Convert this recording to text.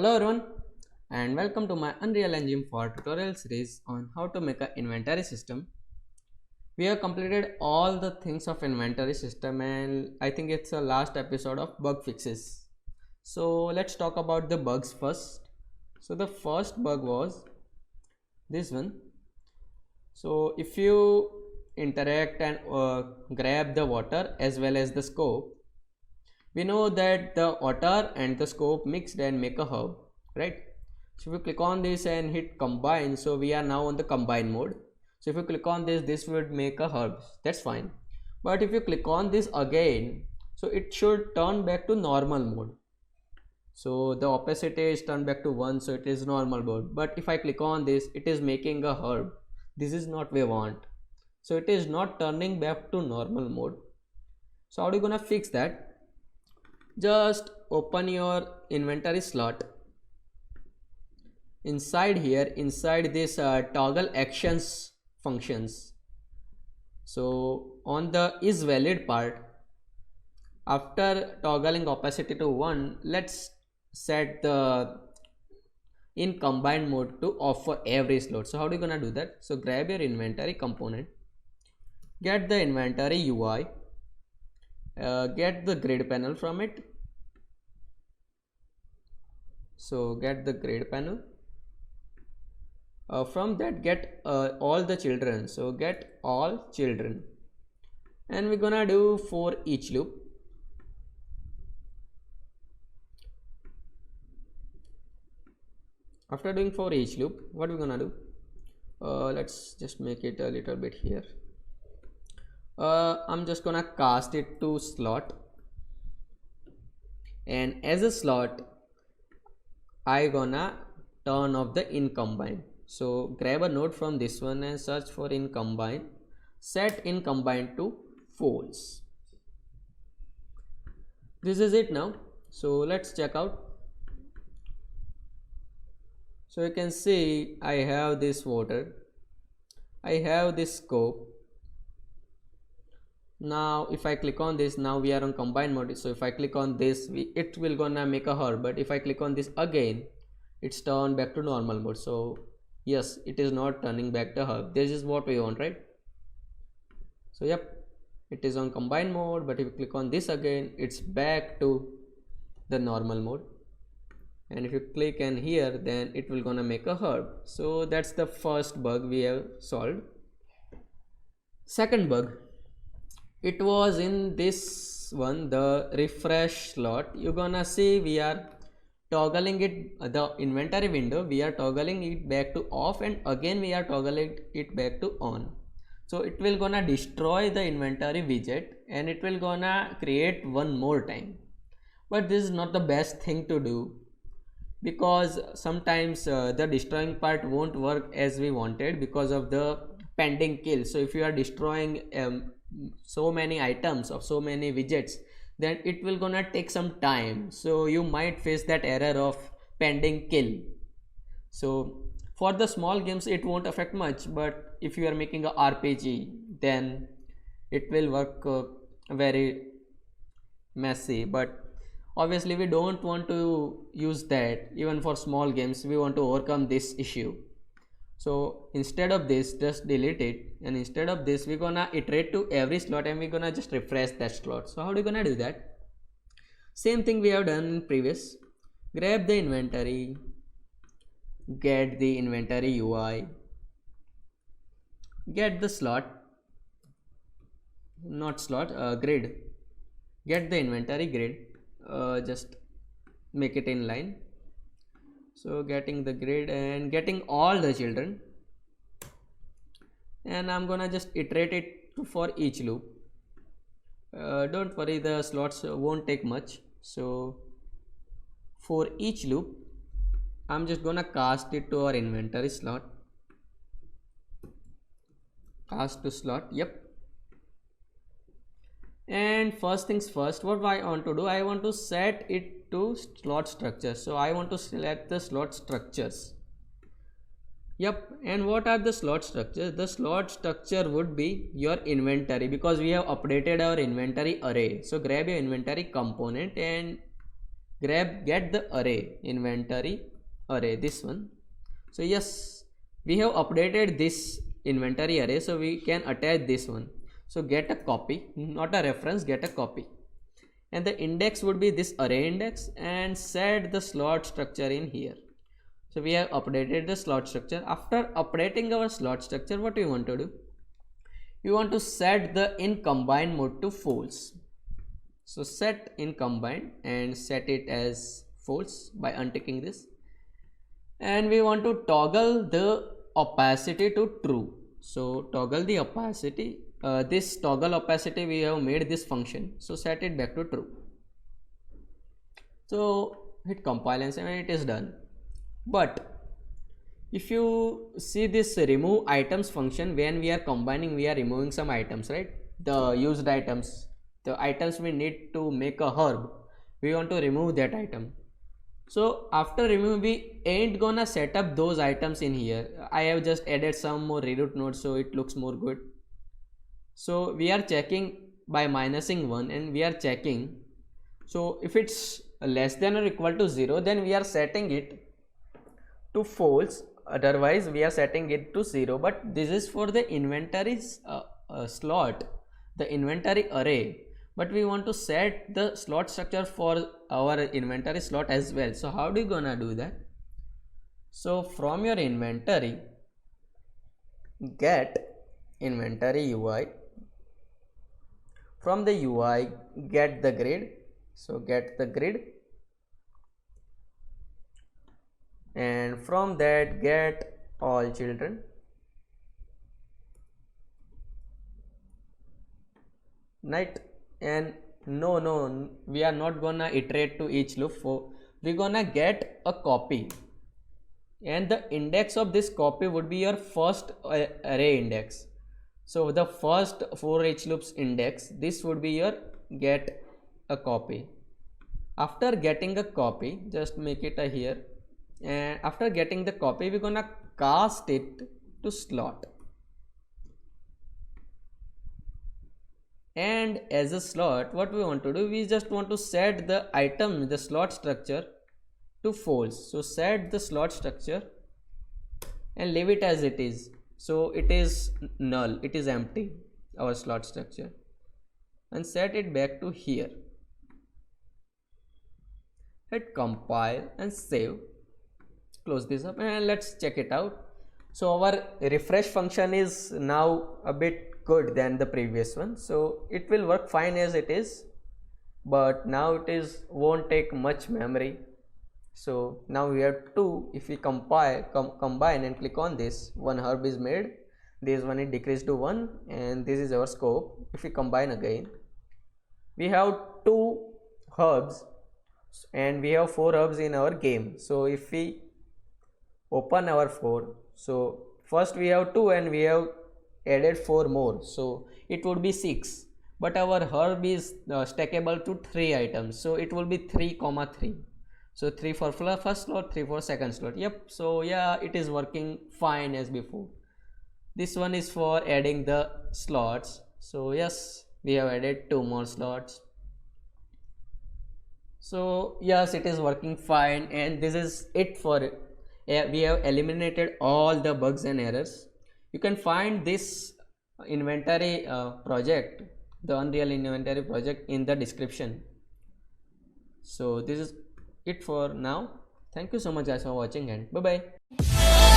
Hello everyone and welcome to my Unreal Engine 4 tutorial series on how to make an inventory system. We have completed all the things of inventory system and I think it's the last episode of bug fixes. So let's talk about the bugs first. So the first bug was this one. So if you interact and grab the water as well as the scope, we know that the water and the scope mixed and make a herb, right? So if you click on this and hit combine, so we are now on the combine mode. So if you click on this would make a herb, that's fine. But if you click on this again, so it should turn back to normal mode. So the opacity is turned back to 1, so it is normal mode. But if I click on this, it is making a herb. This is not we want. So it is not turning back to normal mode. So how are you gonna fix that? Just open your inventory slot. Inside here, inside this toggle actions functions. So on the is valid part, after toggling opacity to 1, let's set the in combined mode to off for every slot. So how are you gonna do that? So grab your inventory component, get the inventory UI, get the grid panel from it. So get the grid panel. From that get all the children. So get all children, and we're gonna do for each loop. After doing for each loop, what we're gonna do? Let's just make it a little bit here. I'm just gonna cast it to slot, and as a slot I gonna turn off the in combine. So grab a node from this one and search for in combine, set in combine to false. This is it now. So let's check out. So you can see I have this water, I have this scope. Now if I click on this, now we are on combine mode. So if I click on this, it will gonna make a herb, but if I click on this again, it's turned back to normal mode. So yes, it is not turning back the herb. This is what we want, right? So yep, it is on combine mode, but if you click on this again, it's back to the normal mode. And if you click and here, then it will gonna make a herb. So that's the first bug we have solved. Second bug, it was in this one, the refresh slot. You're gonna see we are toggling it, the inventory window, we are toggling it back to off, and again we are toggling it back to on. So it will gonna destroy the inventory widget and it will gonna create one more time. But this is not the best thing to do, because sometimes the destroying part won't work as we wanted because of the pending kill. So if you are destroying so many items of so many widgets, then it will gonna take some time. So you might face that error of pending kill. So for the small games it won't affect much, but if you are making a RPG, then it will work very messy. But obviously we don't want to use that. Even for small games we want to overcome this issue. So instead of this, just delete it, and instead of this we're gonna iterate to every slot and we're gonna just refresh that slot. So how are you gonna do that? Same thing we have done in previous. Grab the inventory, get the inventory UI, get the slot, not slot, grid, get the inventory grid, just make it in line. So getting the grid and getting all the children, and I'm gonna just iterate it for each loop. Don't worry, the slots won't take much. So for each loop I'm just gonna cast it to our inventory slot, cast to slot, yep. And first things first, what I want to do, I want to set it to slot structure. So I want to select the slot structures. Yep, and what are the slot structures? The slot structure would be your inventory, because we have updated our inventory array. So grab your inventory component and get the array, inventory array, this one. So yes, we have updated this inventory array, so we can attach this one. So get a copy, not a reference, get a copy, and the index would be this array index, and set the slot structure in here. So we have updated the slot structure. After updating our slot structure, what we want to do, we want to set the in combine mode to false. So set in combine and set it as false by unticking this, and we want to toggle the opacity to true. So toggle the opacity, this toggle opacity, we have made this function, so set it back to true. So hit compile and it is done. But if you see this remove items function, when we are combining, we are removing some items, right? The used items, the items we need to make a herb, we want to remove that item. So after removing, we ain't gonna set up those items in here. I have just added some more reroute nodes so it looks more good. So we are checking by minusing 1, and we are checking. So if it's less than or equal to 0, then we are setting it to false, otherwise we are setting it to 0. But this is for the inventory slot, the inventory array, but we want to set the slot structure for our inventory slot as well. So how do you gonna do that? So from your inventory, get inventory UI, from the UI get the grid, so get the grid, and from that get all children, right? And no, we are not gonna iterate to each loop, for we're gonna get a copy, and the index of this copy would be your first array index. So the first 4 each loops index, this would be your get a copy. After getting a copy, just make it a here, and after getting the copy, we're gonna cast it to slot, and as a slot, what we want to do, we just want to set the item, the slot structure, to false. So set the slot structure and leave it as it is. So it is null, it is empty, our slot structure, and set it back to here. Hit compile and save, close this up, and let's check it out. So our refresh function is now a bit good than the previous one, so it will work fine as it is, but now it is won't take much memory. So now we have 2. If we combine and click on this, one herb is made, this one is decreased to 1, and this is our scope. If we combine again, we have 2 herbs and we have 4 herbs in our game. So if we open our 4, so first we have 2 and we have added 4 more, so it would be 6, but our herb is stackable to 3 items, so it will be 3, 3. So 3 for first slot, 3 for second slot. Yep. So yeah, it is working fine as before. This one is for adding the slots. So yes, we have added 2 more slots. So yes, it is working fine, and this is it for it. We have eliminated all the bugs and errors. You can find this inventory project, the Unreal Inventory project, in the description. So this is it for now. Thank you so much guys for watching, and bye bye.